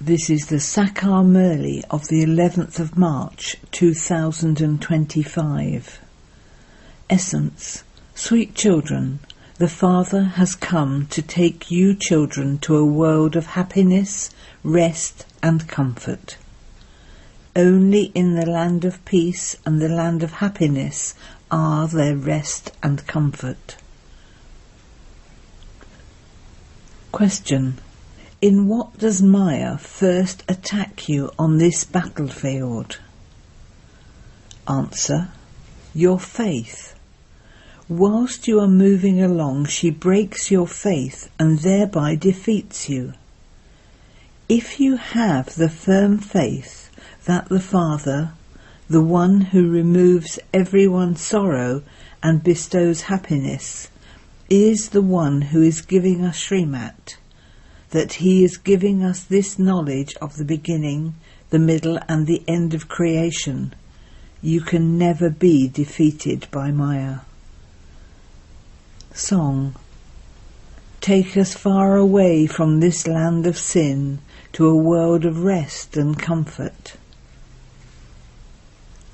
This is the Sakar Murli of the 11th of March 2025. Essence. Sweet children, the Father has come to take you children to a world of happiness, rest and comfort. Only in the land of peace and the land of happiness are there rest and comfort. Question. In what does Maya first attack you on this battlefield? Answer. Your faith. Whilst you are moving along, she breaks your faith and thereby defeats you. If you have the firm faith that the Father, the one who removes everyone's sorrow and bestows happiness, is the one who is giving us Srimat, that he is giving us this knowledge of the beginning, the middle and the end of creation, you can never be defeated by Maya. Song. Take us far away from this land of sin to a world of rest and comfort.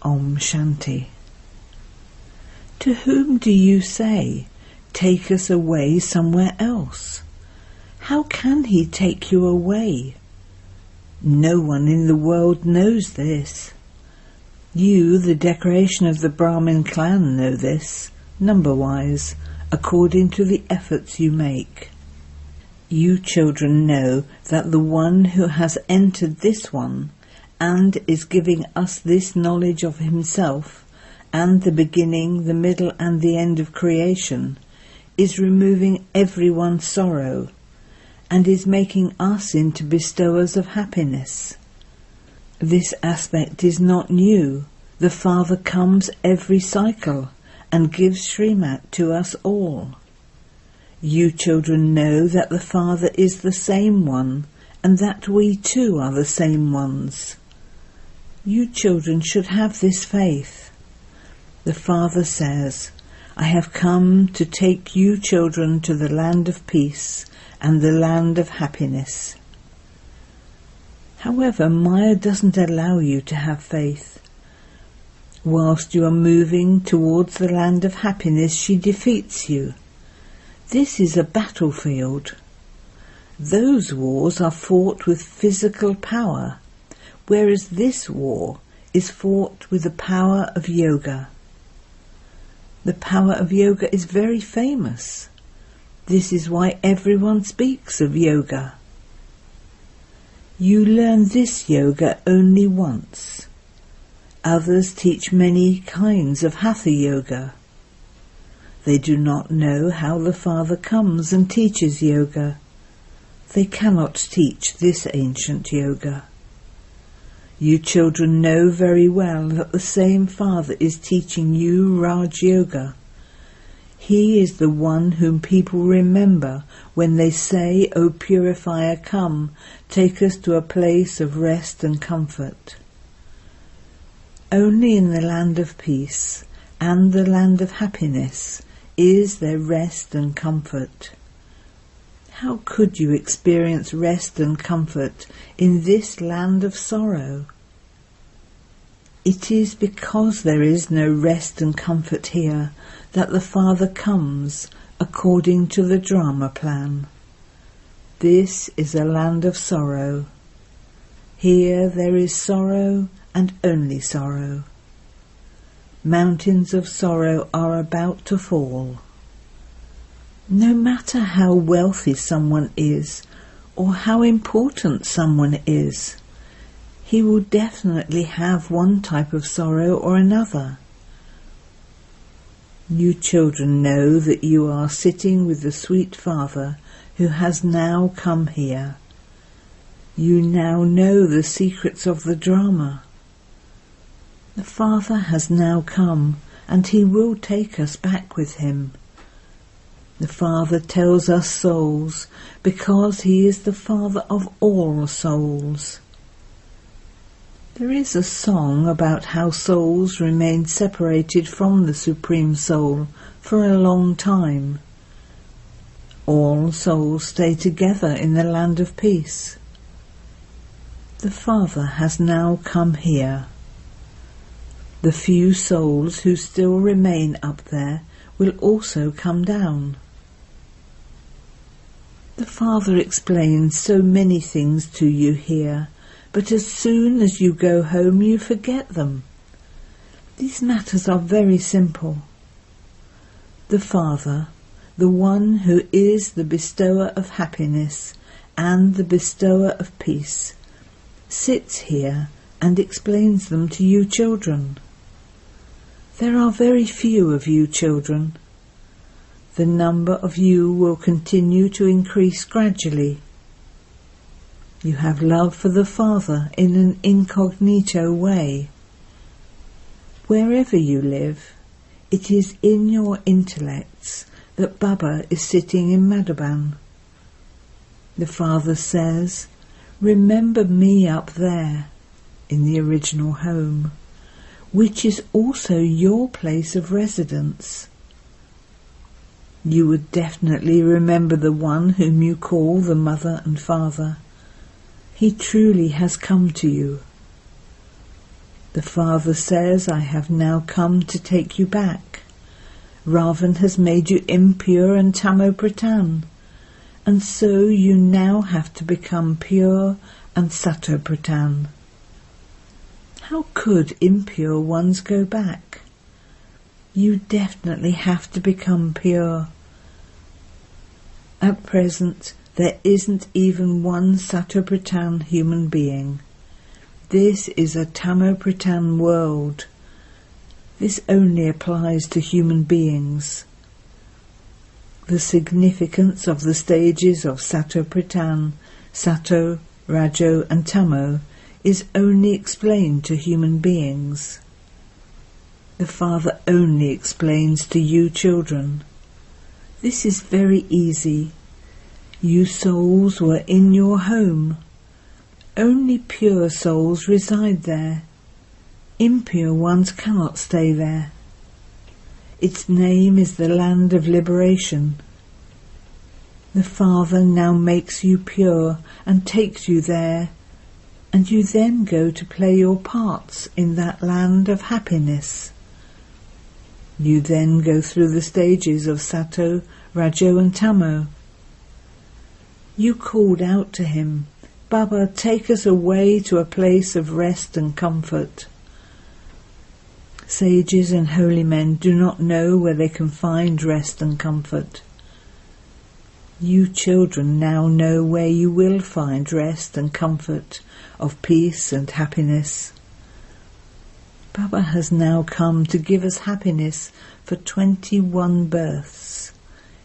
Om Shanti. To whom do you say, take us away somewhere else? How can he take you away? No one in the world knows this. You, the decoration of the Brahmin clan, know this, number-wise, according to the efforts you make. You children know that the one who has entered this one and is giving us this knowledge of himself and the beginning, the middle and the end of creation is removing everyone's sorrow and is making us into bestowers of happiness. This aspect is not new. The Father comes every cycle and gives Srimat to us all. You children know that the Father is the same one and that we too are the same ones. You children should have this faith. The Father says, I have come to take you children to the land of peace and the land of happiness. However, Maya doesn't allow you to have faith. Whilst you are moving towards the land of happiness, she defeats you. This is a battlefield. Those wars are fought with physical power, whereas this war is fought with the power of yoga. The power of yoga is very famous. This is why everyone speaks of yoga. You learn this yoga only once. Others teach many kinds of hatha yoga. They do not know how the Father comes and teaches yoga. They cannot teach this ancient yoga. You children know very well that the same Father is teaching you Raj Yoga. He is the one whom people remember when they say, O Purifier, come, take us to a place of rest and comfort. Only in the land of peace and the land of happiness is there rest and comfort. How could you experience rest and comfort in this land of sorrow? It is because there is no rest and comfort here that the Father comes according to the drama plan. This is a land of sorrow. Here there is sorrow and only sorrow. Mountains of sorrow are about to fall. No matter how wealthy someone is or how important someone is, he will definitely have one type of sorrow or another. You children know that you are sitting with the sweet Father who has now come here. You now know the secrets of the drama. The Father has now come and he will take us back with him. The Father tells us souls because he is the Father of all souls. There is a song about how souls remain separated from the Supreme Soul for a long time. All souls stay together in the land of peace. The Father has now come here. The few souls who still remain up there will also come down. The Father explains so many things to you here, but as soon as you go home you forget them. These matters are very simple. The Father, the one who is the bestower of happiness and the bestower of peace, sits here and explains them to you children. There are very few of you children. The number of you will continue to increase gradually. You have love for the Father in an incognito way. Wherever you live, it is in your intellects that Baba is sitting in Madhuban. The Father says, "Remember me up there," in the original home, which is also your place of residence. You would definitely remember the one whom you call the Mother and Father. He truly has come to you. The Father says, "I have now come to take you back. Ravan has made you impure and Tamo-Pratan, and so you now have to become pure and Sato-Pratan." How could impure ones go back? You definitely have to become pure. At present, there isn't even one Sato-Pratan human being. This is a Tamo-Pratan world. This only applies to human beings. The significance of the stages of Sato-Pratan, Sato, Rajo and Tamo is only explained to human beings. The Father only explains to you children. This is very easy. You souls were in your home. Only pure souls reside there. Impure ones cannot stay there. Its name is the land of liberation. The Father now makes you pure and takes you there, and you then go to play your parts in that land of happiness. You then go through the stages of Sato, Rajo and Tamo. You called out to him, "Baba, take us away to a place of rest and comfort." Sages and holy men do not know where they can find rest and comfort. You children now know where you will find rest and comfort of peace and happiness. Baba has now come to give us happiness for 21 births.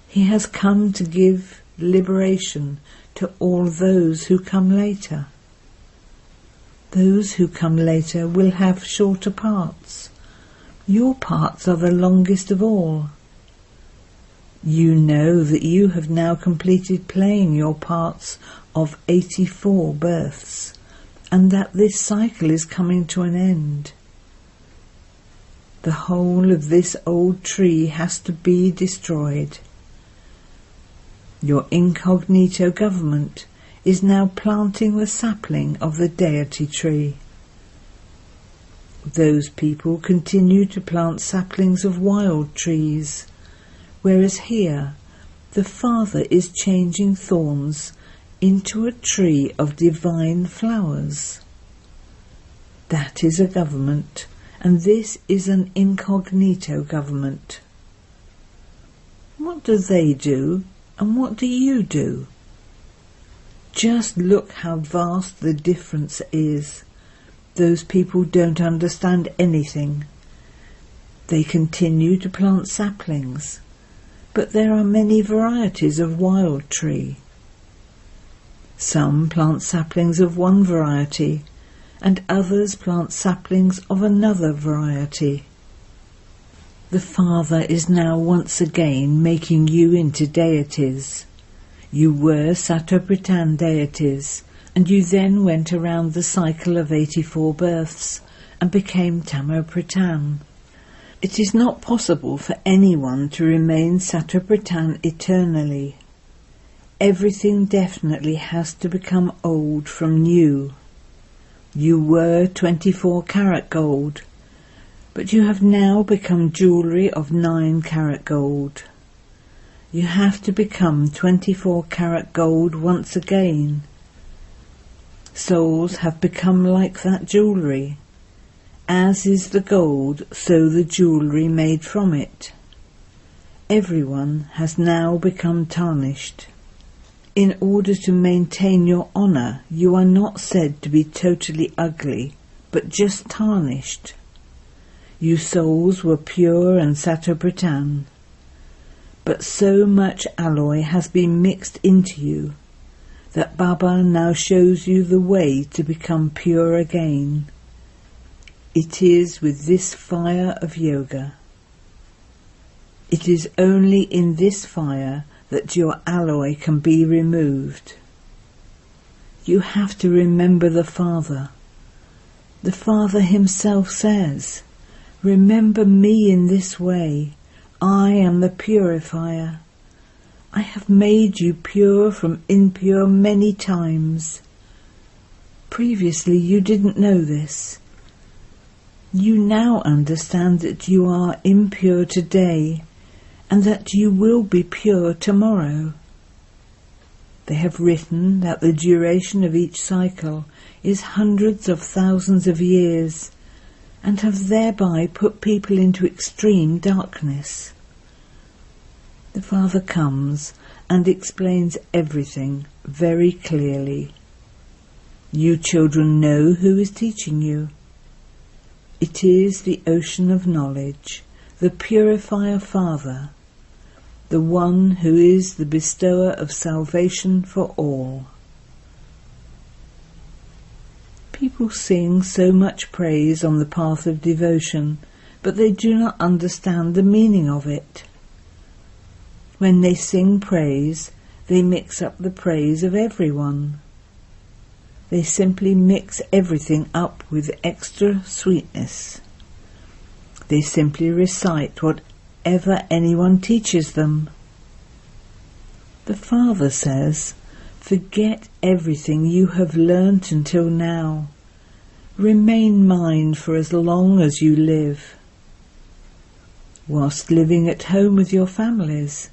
He has come to give liberation to all those who come later. Those who come later will have shorter parts. Your parts are the longest of all. You know that you have now completed playing your parts of 84 births, and that this cycle is coming to an end. The whole of this old tree has to be destroyed. Your incognito government is now planting the sapling of the deity tree. Those people continue to plant saplings of wild trees, whereas here the Father is changing thorns into a tree of divine flowers. That is a government, and this is an incognito government. What do they do, and what do you do? Just look how vast the difference is. Those people don't understand anything. They continue to plant saplings, but there are many varieties of wild tree. Some plant saplings of one variety, and others plant saplings of another variety. The Father is now once again making you into deities. You were Sato-Pratan deities, and you then went around the cycle of 84 births and became Tamo-Pratan. It is not possible for anyone to remain Sato-Pratan eternally. Everything definitely has to become old from new. You were 24-karat gold, but you have now become jewellery of 9-karat gold. You have to become 24-karat gold once again. Souls have become like that jewellery. As is the gold, so the jewellery made from it. Everyone has now become tarnished. In order to maintain your honour, you are not said to be totally ugly, but just tarnished. You souls were pure and Satopratan, but so much alloy has been mixed into you that Baba now shows you the way to become pure again. It is with this fire of yoga. It is only in this fire that your alloy can be removed. You have to remember the Father. The Father himself says, "Remember me in this way. I am the purifier. I have made you pure from impure many times." Previously you didn't know this. You now understand that you are impure today and that you will be pure tomorrow. They have written that the duration of each cycle is hundreds of thousands of years, and have thereby put people into extreme darkness. The Father comes and explains everything very clearly. You children know who is teaching you. It is the ocean of knowledge, the purifier Father, the one who is the bestower of salvation for all. People sing so much praise on the path of devotion, but they do not understand the meaning of it. When they sing praise, they mix up the praise of everyone. They simply mix everything up with extra sweetness. They simply recite whatever anyone teaches them. The Father says, "Forget everything you have learnt until now. Remain mine for as long as you live. Whilst living at home with your families,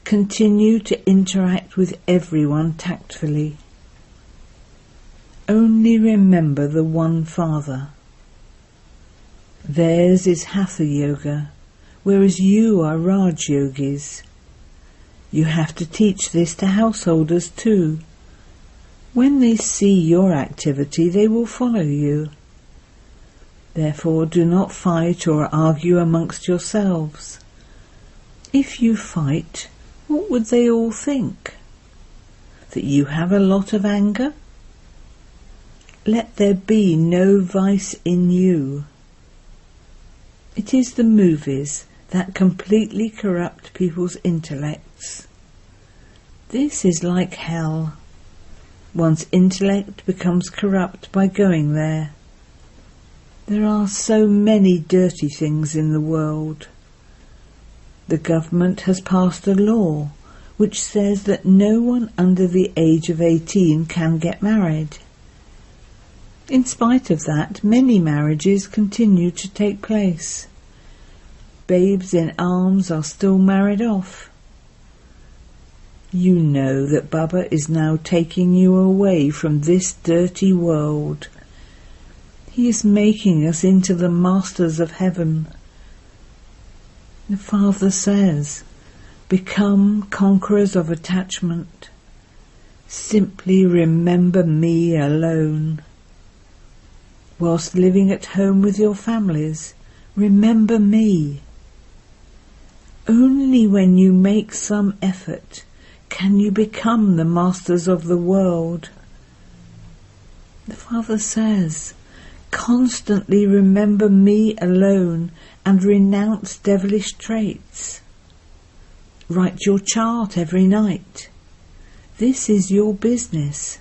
continue to interact with everyone tactfully. Only remember the one Father. Theirs is Hatha Yoga, whereas you are Raj Yogis. You have to teach this to householders too. When they see your activity, they will follow you. Therefore do not fight or argue amongst yourselves. If you fight, what would they all think? That you have a lot of anger? Let there be no vice in you. It is the movies that completely corrupt people's intellects. This is like hell. One's intellect becomes corrupt by going there. There are so many dirty things in the world. The government has passed a law which says that no one under the age of 18 can get married. In spite of that, many marriages continue to take place. Babes in arms are still married off. You know that Baba is now taking you away from this dirty world. He is making us into the masters of heaven. The Father says, "Become conquerors of attachment. Simply remember me alone. Whilst living at home with your families, remember me. Only when you make some effort can you become the masters of the world." The Father says, "Constantly remember me alone and renounce devilish traits. Write your chart every night. This is your business."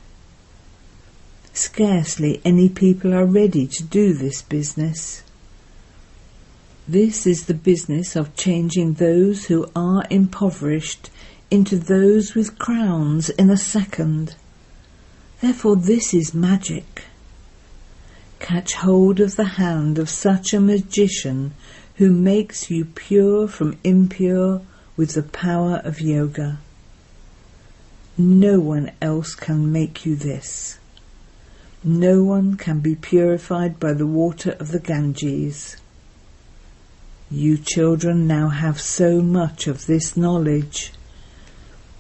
Scarcely any people are ready to do this business. This is the business of changing those who are impoverished into those with crowns in a second. Therefore this is magic. Catch hold of the hand of such a magician who makes you pure from impure with the power of yoga. No one else can make you this. No one can be purified by the water of the Ganges. You children now have so much of this knowledge.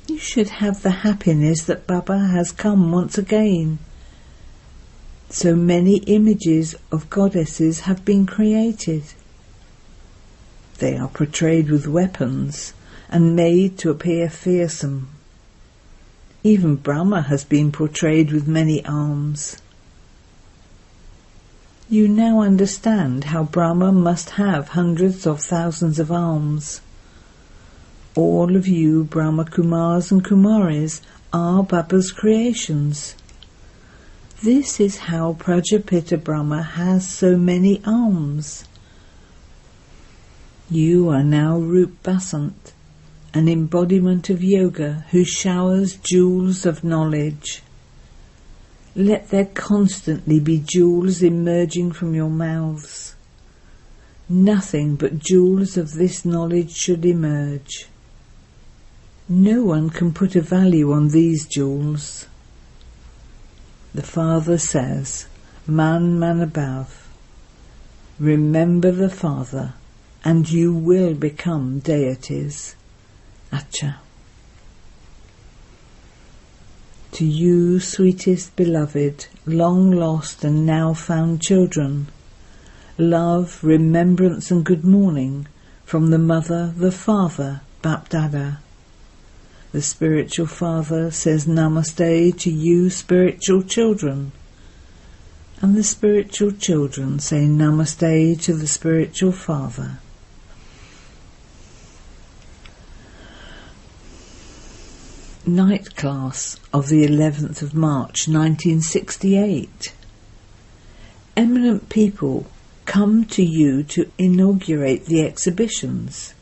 You should have the happiness that Baba has come once again. So many images of goddesses have been created. They are portrayed with weapons and made to appear fearsome. Even Brahma has been portrayed with many arms. You now understand how Brahma must have hundreds of thousands of arms. All of you brahmakumaris and kumaris are Baba's creations. This is how Prajapita Brahma has so many arms. You are now Rup Basant, an embodiment of yoga who showers jewels of knowledge. Let there constantly be jewels emerging from your mouths. Nothing but jewels of this knowledge should emerge. No one can put a value on these jewels. The Father says, Man above, remember the Father, and you will become deities. Acha. To you, sweetest beloved, long lost and now found children, love, remembrance and good morning from the Mother, the Father, Bapdada. The spiritual father says namaste to you spiritual children, and the spiritual children say namaste to the spiritual father. Night class of the 11th of March 1968. Eminent people come to you to inaugurate the exhibitions.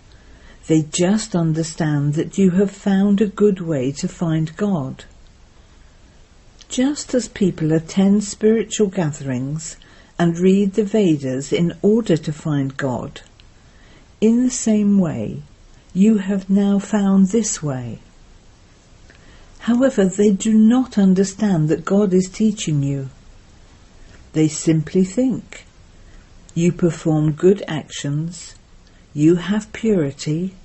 They just understand that you have found a good way to find God. Just as people attend spiritual gatherings and read the Vedas in order to find God, in the same way, you have now found this way. However, they do not understand that God is teaching you. They simply think, you perform good actions, you have purity,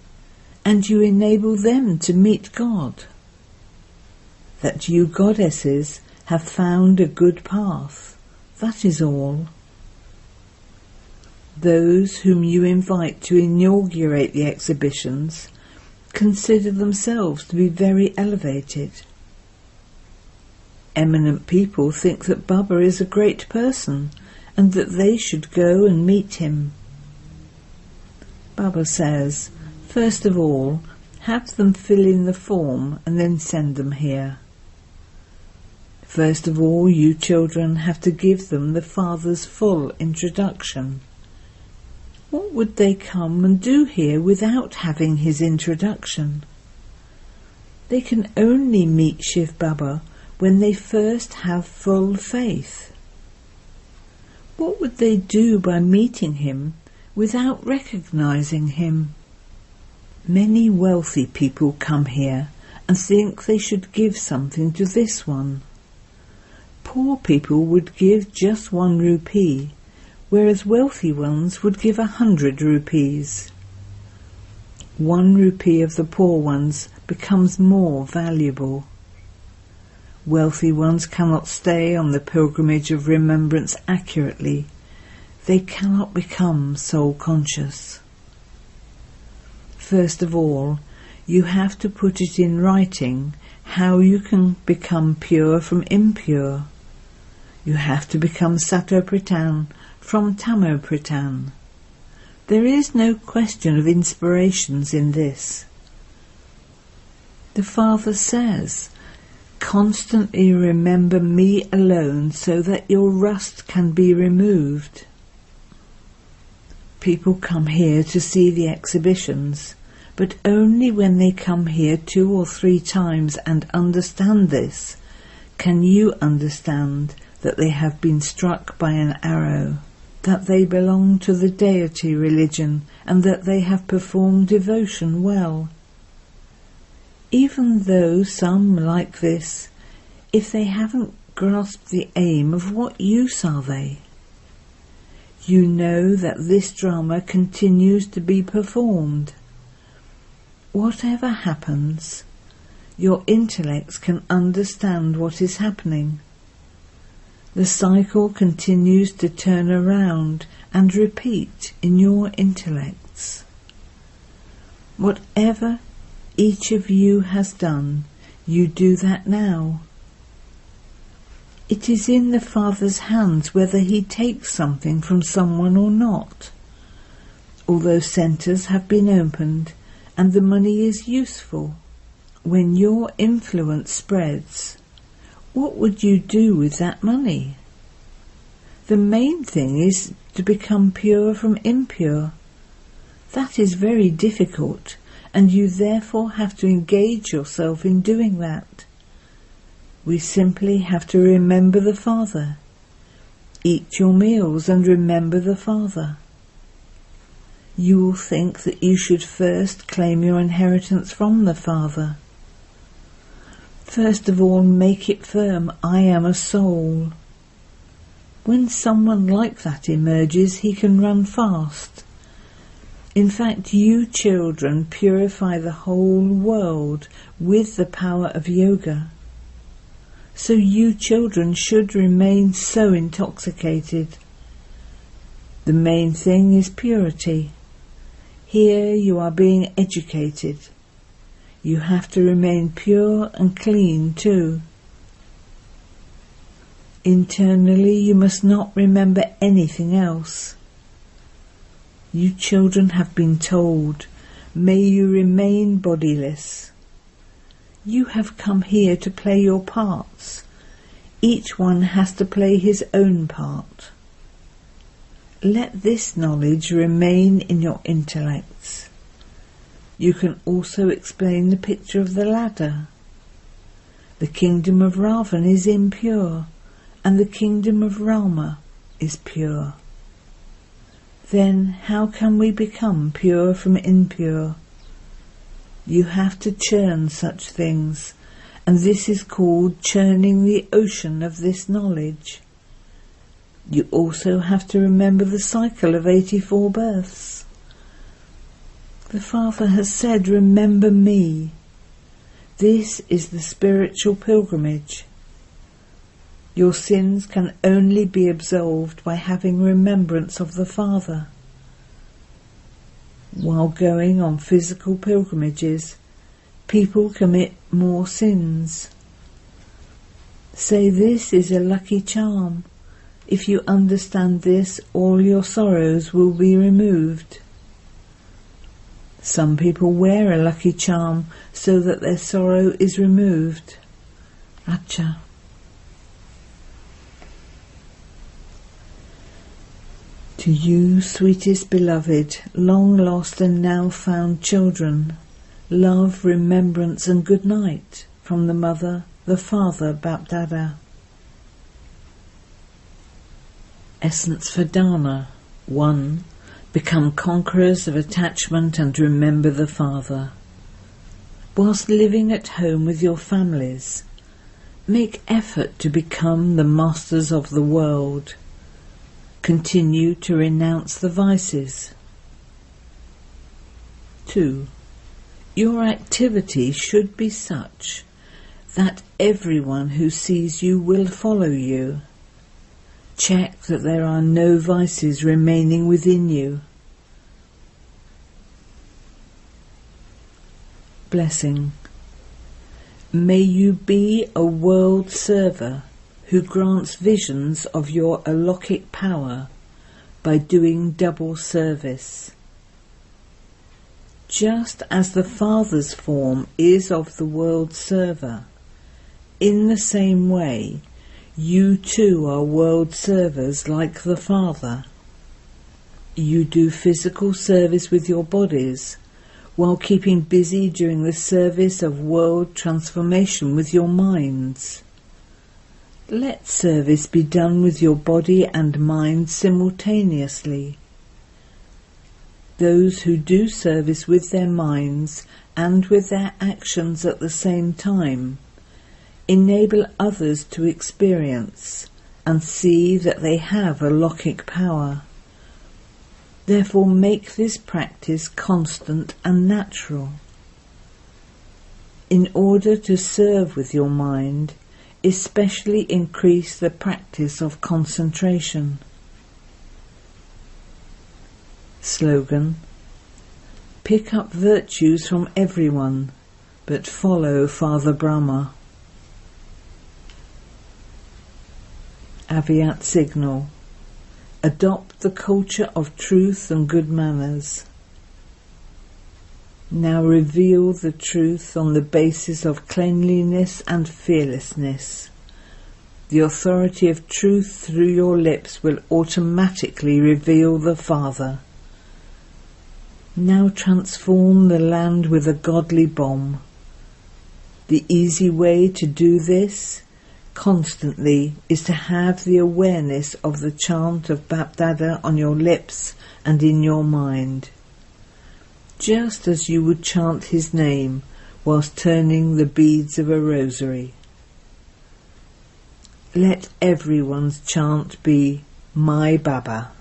and you enable them to meet God. That you goddesses have found a good path, that is all. Those whom you invite to inaugurate the exhibitions consider themselves to be very elevated. Eminent people think that Baba is a great person and that they should go and meet him. Baba says, first of all, have them fill in the form and then send them here. First of all, you children have to give them the Father's full introduction. What would they come and do here without having his introduction? They can only meet Shiv Baba when they first have full faith. What would they do by meeting him without recognizing him? Many wealthy people come here and think they should give something to this one. Poor people would give just 1 rupee, whereas wealthy ones would give 100 rupees. 1 rupee of the poor ones becomes more valuable. Wealthy ones cannot stay on the pilgrimage of remembrance accurately. They cannot become soul conscious. First of all, you have to put it in writing how you can become pure from impure. You have to become Sato-Pritan from Tamo-Pritan. There is no question of inspirations in this. The Father says, constantly remember me alone so that your rust can be removed. People come here to see the exhibitions, but only when they come here 2 or 3 times and understand this, can you understand that they have been struck by an arrow, that they belong to the deity religion, and that they have performed devotion well. Even though some like this, if they haven't grasped the aim, of what use are they? You know that this drama continues to be performed. Whatever happens, your intellects can understand what is happening. The cycle continues to turn around and repeat in your intellects. Whatever each of you has done, you do that now. It is in the Father's hands whether he takes something from someone or not. Although centres have been opened and the money is useful, when your influence spreads, what would you do with that money? The main thing is to become pure from impure. That is very difficult, and you therefore have to engage yourself in doing that. We simply have to remember the Father. Eat your meals and remember the Father. You will think that you should first claim your inheritance from the Father. First of all, make it firm, I am a soul. When someone like that emerges, he can run fast. In fact, you children purify the whole world with the power of yoga. So you children should remain so intoxicated. The main thing is purity. Here you are being educated. You have to remain pure and clean too. Internally you must not remember anything else. You children have been told, may you remain bodiless. You have come here to play your parts. Each one has to play his own part. Let this knowledge remain in your intellects. You can also explain the picture of the ladder. The kingdom of Ravan is impure, and the kingdom of Rama is pure. Then how can we become pure from impure? You have to churn such things, and this is called churning the ocean of this knowledge. You also have to remember the cycle of 84 births. The Father has said, remember me. This is the spiritual pilgrimage. Your sins can only be absolved by having remembrance of the Father. While going on physical pilgrimages, people commit more sins. Say, this is a lucky charm. If you understand this, all your sorrows will be removed. Some people wear a lucky charm so that their sorrow is removed. Acha. To you, sweetest beloved, long lost and now found children, love, remembrance and good night from the Mother, the Father, Bapdada. Essence for Dharma. 1. Become conquerors of attachment and remember the Father. Whilst living at home with your families, make effort to become the masters of the world. Continue to renounce the vices. 2. Your activity should be such that everyone who sees you will follow you. Check that there are no vices remaining within you. Blessing. May you be a world server who grants visions of your alokik power by doing double service. Just as the Father's form is of the world server, in the same way you too are world servers like the Father. You do physical service with your bodies while keeping busy during the service of world transformation with your minds. Let service be done with your body and mind simultaneously. Those who do service with their minds and with their actions at the same time enable others to experience and see that they have a Lokkic power. Therefore make this practice constant and natural. In order to serve with your mind, especially increase the practice of concentration. Slogan: pick up virtues from everyone, but follow Father Brahma. Aviat signal: adopt the culture of truth and good manners. Now reveal the truth on the basis of cleanliness and fearlessness. The authority of truth through your lips will automatically reveal the Father. Now transform the land with a godly bomb. The easy way to do this constantly is to have the awareness of the chant of Bapdada on your lips and in your mind, just as you would chant his name whilst turning the beads of a rosary. Let everyone's chant be My Baba.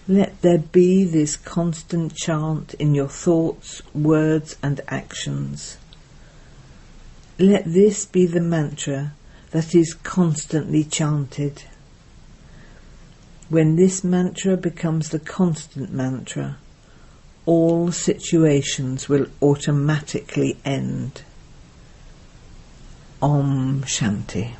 Let there be this constant chant in your thoughts, words and actions. Let this be the mantra that is constantly chanted. When this mantra becomes the constant mantra, all situations will automatically end. Om Shanti.